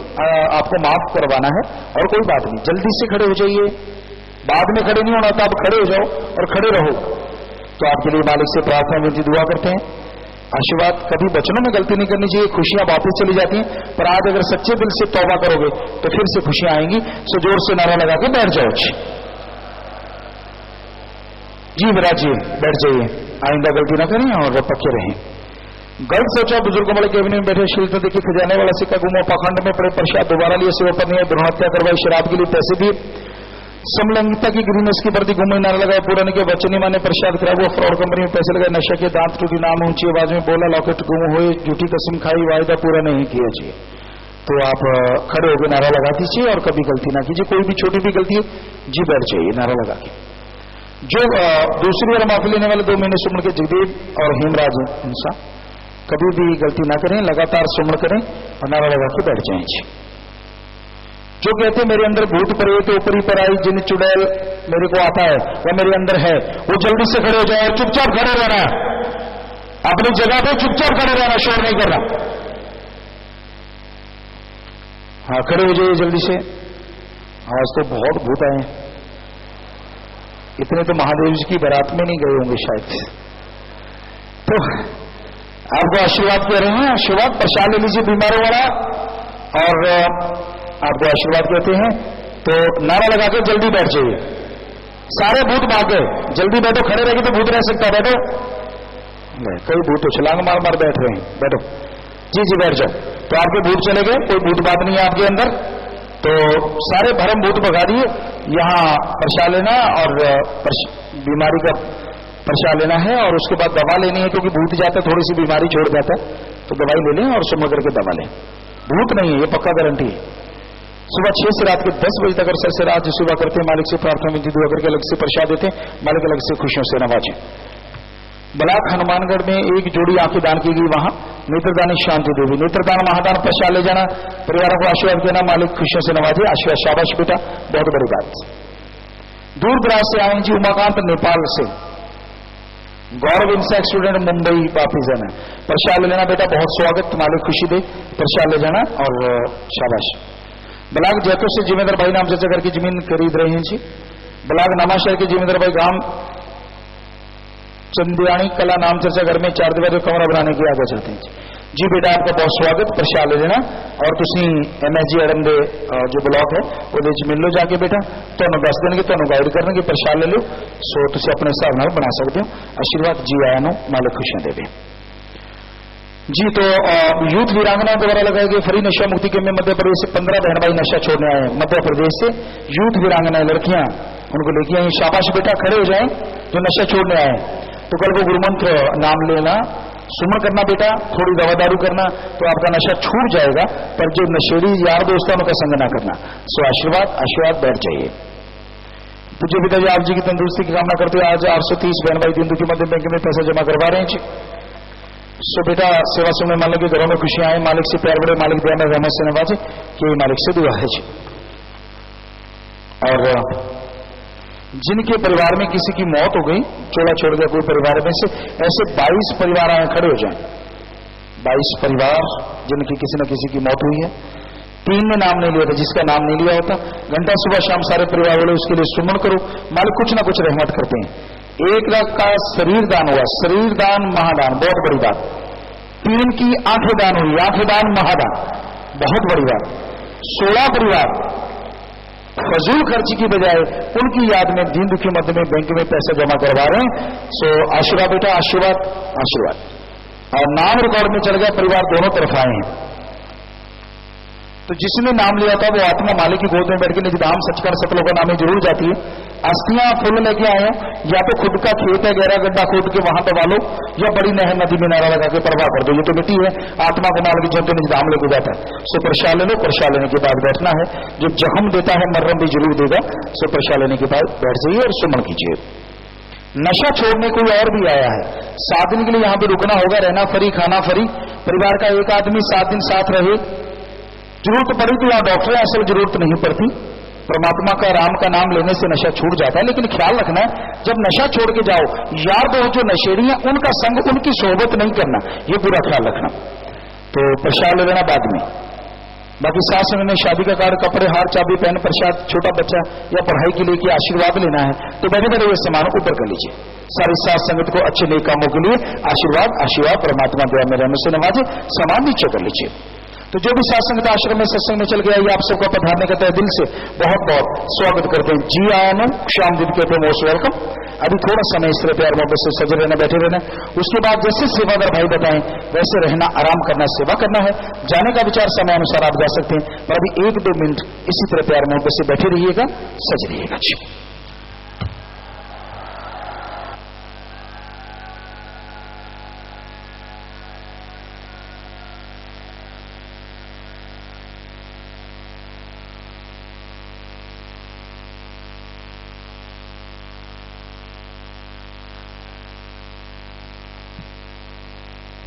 S4: आपको माफ करवाना है और कोई बात नहीं, जल्दी से खड़े हो जाइए। बाद में खड़े नहीं होना तो आप खड़े हो जाओ और खड़े रहो। तो आपके लिए मालिक से प्रार्थना विनती दुआ करते हैं, आशीर्वाद। कभी वचनों में गलती नहीं करनी चाहिए, खुशियां वापस चली जाती हैं, पर आज अगर सच्चे दिल से तौबा करोगे तो फिर से खुशियां आएंगी। सो जोर से नारा लगा के बैठ जाओ जी, विराज जी बैठ जाइए, आइंदा गलती ना करें और पक्के रहें। गलत सोचा बुजुर्गों वाले कैबिनेट में बैठे, शील तो देखिए खजाने वाला सिक्का गुमो, पाखंड में पड़े प्रसाद दोबारा लिए, सेवा पर नहीं, भ्रूण हत्या करवाई, शराब के लिए पैसे दिए, समलैंगिकता की ग्रीनेस की बढ़ती घूमे नारा लगाए, पूरा नहीं किया, बच्चे नहीं माने, प्रसाद खराब हुआ, फ्रॉड कंपनी में पैसे लगाए, नशा के दांत टूटी, नाम ऊंची आवाज में बोला, लॉकेट गुम हुए, झूठी कसम खाई, वायदा पूरा नहीं किया जी। तो आप खड़े होकर नारा लगा दीजिए और कभी गलती ना कीजिए, कोई भी छोटी भी गलती है जी बैठ जाइए नारा लगा के। जो दूसरी बार माफी लेने वाले 2 महीने सुमन के जगदेव और हेमराज इंसान कभी भी गलती ना करें, लगातार सुमन करें और नारा लगा के बैठ जाएं जी। जो कहते मेरे अंदर भूत प्रेत ऊपरी पराई जिन चुड़ैल मेरे को आता है वह मेरे अंदर है, वो जल्दी से खड़े हो जाए और चुपचाप खड़े रहना, अपनी जगह पे चुपचाप खड़े रहना, शोर नहीं करना। हाँ खड़े हो जाइए जल्दी से। आज तो बहुत भूत आए, इतने तो महादेव जी की बारात में नहीं गए होंगे शायद। तो आपको आशीर्वाद कह रहे हैं, आशीर्वाद प्रसाद ले लीजिए बीमारों वाला, और आपको आशीर्वाद कहते हैं। तो नारा लगा के जल्दी बैठ जाइए, सारे भूत भाग गए, जल्दी बैठो, खड़े रहेंगे तो भूत रह सकता, बैठो। कई भूत तो छलांग मार मार बैठ रहे हैं, बैठो जी जी बैठ जाओ। तो आपके भूत चले गए, कोई भूत बात नहीं है आपके अंदर, तो सारे भरम भूत भगा दिए। यहाँ प्रसाद लेना और बीमारी का प्रसाद लेना है, और उसके बाद दवा लेनी है, क्योंकि भूत जाता है थोड़ी सी बीमारी छोड़ जाता है, तो दवाई ले लें और सुबह करके दवा लें। भूत नहीं है, ये पक्का गारंटी है। सुबह 6 से रात के 10 बजे तक अरसा से रात सुबह करते हैं, मालिक से प्रार्थना विनती दुआ करके अलग से प्रसाद देते हैं, मालिक अलग से खुशियों से नवाजे। बलाक हनुमानगढ़ में एक जोड़ी आंखें दान की गई, वहां नेत्रदानी शांति देवी, नेत्रदान महादान प्रसाद ले जाना, परिवारों को आशीर्वाद देना, मालिक खुशियों से नवाजे। आशीर्वाद शाबाश बेटा, बहुत बड़ी बात। दूर दराज से आए जी उमाकांत नेपाल से, गौरव इंसा स्टूडेंट मुंबई वापिस जाना, प्रसाद ले लेना बेटा, बहुत स्वागत, मालिक खुशी दे, प्रसाद ले जाना और शाबाश। बलाक जयपुर से जिम्मेदार भाई नाम चर्चा करके जमीन खरीद रहे हैं जी। बलाक नामाशहर के जिम्मेदार भाई गांव चंदियाणी कला नाम चर्चा घर में 4 दीवार कमरा बनाने की आगे चलते हैं जी। बेटा आपका बहुत स्वागत, प्रसाद ले लेना, और तुसी MSJ अड़म दे जो ब्लॉक है वो मिल लो जाके बेटा, तो दस देंगे, तो गाइड करने प्रसाद ले लो, सो तुम अपने हिसाब नाल बना सकते हो। आशीर्वाद जी आया नो, मालिक खुशियां देवे जी। तो यूथ वीरांगना द्वारा लगाए गए फ्री नशा मुक्ति के में मध्य प्रदेश से 15 बहन भाई नशा छोड़ने आए हैं। मध्य प्रदेश से यूथ वीरांगना लड़कियां उनको लेके आई, शाबाश बेटा, खड़े हो जाएं जो नशा छोड़ने आए। तो कल को गुरुमंत्र नाम लेना, सुमन करना बेटा, थोड़ी दवा दारू करना, तो आपका नशा छूट जाएगा, पर जो नशेड़ी यार दोस्तों का संग ना करना। सो आशीर्वाद, आशीर्वाद बैठ जाइए। पूज्य पिताजी आप जी की तंदुरुस्ती की कामना करते हुए आज 830 बहन भाई दीन दुखी मध्य बैंक में पैसा जमा करवा रहे हैं जी। सो बेटा सेवा सुनने मालिक के घरों में खुशियां आए, मालिक से प्यार बढ़े, मालिक दया में रहमत से नवाजे, ये मालिक से दुआ है जी। और जिनके परिवार में किसी की मौत हो गई, चोला छोड़ गया कोई परिवार में से, ऐसे 22 परिवार आए, खड़े हो जाएं। 22 परिवार जिनकी किसी न किसी की मौत हुई है। 3 ने नाम नहीं लिया था, जिसका नाम नहीं लिया होता, घंटा सुबह शाम सारे परिवार वाले उसके लिए सुमन करो, मालिक कुछ ना कुछ रहमत करते हैं। 1 लाख का शरीर दान हुआ, शरीर दान महादान, बहुत बड़ी बात। 3 की आंखें दान हुई, आंखें दान महादान, बहुत बड़ी बात। 16 परिवार फजूल खर्ची की बजाय उनकी याद में दीन दुखी मध्य में बैंक में पैसा जमा करवा रहे हैं। सो आशीर्वाद बेटा, आशीर्वाद, आशीर्वाद। और नाम रिकॉर्ड में चल गया, परिवार दोनों तरफ आए हैं। तो जिसने नाम लिया था वो आत्मा मालिक की गोद में बैठ के निज धाम सचखंड सतलों का नाम जरूर जाती है। अस्थियां फुल लेके आए हो, या तो खुद का खेत है, गहरा गड्ढा खोद के वहां दबा लो, या बड़ी नहर नदी में नारा लगा के प्रवाह कर दो। ये तो मिट्टी है, आत्मा को माल के जो निज धाम लेके जाता है। सो प्रसाद ले लो, प्रसाद लेने के बाद बैठना है। जो जख्म देता है मर्रम भी जरूर देगा। सो प्रसाद लेने के बाद बैठ जाइए और सुमन कीजिए। नशा छोड़ने कोई और भी आया है, 7 दिन के लिए यहां पे रुकना होगा, रहना फ्री, खाना फ्री। परिवार का एक आदमी 7 दिन साथ रहे, जरूरत पड़ी तो यहां डॉक्टर है, असल जरूरत नहीं पड़ती। परमात्मा का, राम का नाम लेने से नशा छूट जाता है। लेकिन ख्याल रखना है, जब नशा छोड़ के जाओ, यार दोस्त जो नशेड़ी हैं उनका संग, उनकी सोहबत नहीं करना, ये पूरा ख्याल रखना। तो प्रसाद ले लेना बाद में। बाकी सास में शादी का कार्ड, कपड़े, हार, चाबी, पेन, प्रसाद, छोटा बच्चा या पढ़ाई के लिए कि आशीर्वाद लेना है तो बैठे बैठे ये सामान ऊपर कर लीजिए। सारी सास संगत को अच्छे नेक कामों के लिए आशीर्वाद परमात्मा दया में रहने से नवाजे। सामान नीचे कर लीजिए। तो जो भी सात्संगत आश्रम में सत्संग में चल गया, ये आप सबका पधारने का तहे दिल से बहुत बहुत स्वागत करते हैं। जी आया नो श्याम दीदी कहते हैं मोस्ट वेलकम। अभी थोड़ा समय इस तरह प्यार मोहब्बत से सजे रहना, बैठे रहना। उसके बाद जैसे सेवादार भाई बताएं वैसे रहना, आराम करना, सेवा करना है। जाने का विचार समय अनुसार आप जा सकते हैं, पर अभी 1-2 मिनट इसी तरह प्यार मोहब्बत से बैठे रहिएगा, सज रहिएगा। जी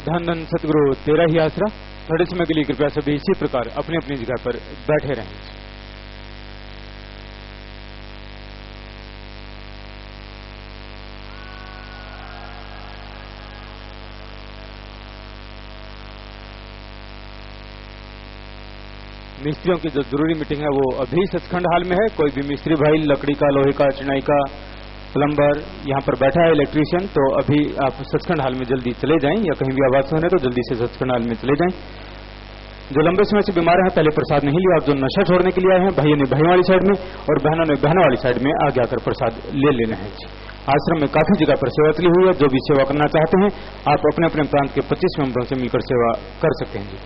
S1: धन धन सतगुरु तेरा ही आसरा। थोड़े समय के लिए कृपया सभी इसी प्रकार अपनी अपनी जगह पर बैठे रहें। मिस्त्रियों की जो जरूरी मीटिंग है वो अभी सचखंड हाल में है। कोई भी मिस्त्री भाई लकड़ी का, लोहे का, चिनाई का, प्लम्बर यहाँ पर बैठा है, इलेक्ट्रीशियन, तो अभी आप सचखंड हाल में जल्दी चले जाएं, या कहीं भी आवाज सुने तो जल्दी से सचखंड हाल में चले जाएं। जो लंबे समय से बीमार हैं, पहले प्रसाद नहीं लिया, जो नशा छोड़ने के लिए आए हैं, भाइयों ने भाइयों वाली साइड में और बहनों ने बहनों वाली साइड में आगे आकर प्रसाद ले लेना है। आश्रम में काफी जगह पर सेवा चली हुई है। जो भी सेवा करना चाहते हैं आप अपने अपने प्रांत के 25 मेंबरों से मिलकर सेवा कर सकते हैं।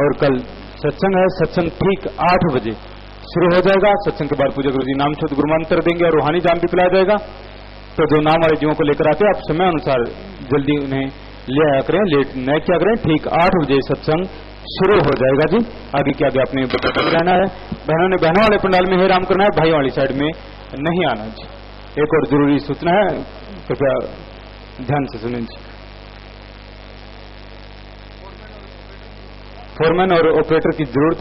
S1: और कल सत्संग है, सत्संग ठीक 8 बजे शुरू हो जाएगा। सत्संग के बाद पूजा गुरु जी नाम शुद्ध गुरुमंत्र देंगे और रूहानी जाम भी पिलाया जाएगा। तो जो नाम वाले जीवों को लेकर आते हैं आप समय अनुसार जल्दी उन्हें ले आया करें, लेट न किया करें। ठीक 8 बजे सत्संग शुरू हो जाएगा। जी आगे क्या आगे आपने रहना है। बहनों ने बहनों वाले पंडाल में ही आराम करना है, भाइयों वाली साइड में नहीं आना। जी एक और जरूरी सूचना है, कृपया ध्यान से सुनें। जी फोरमैन और ऑपरेटर की जरूरत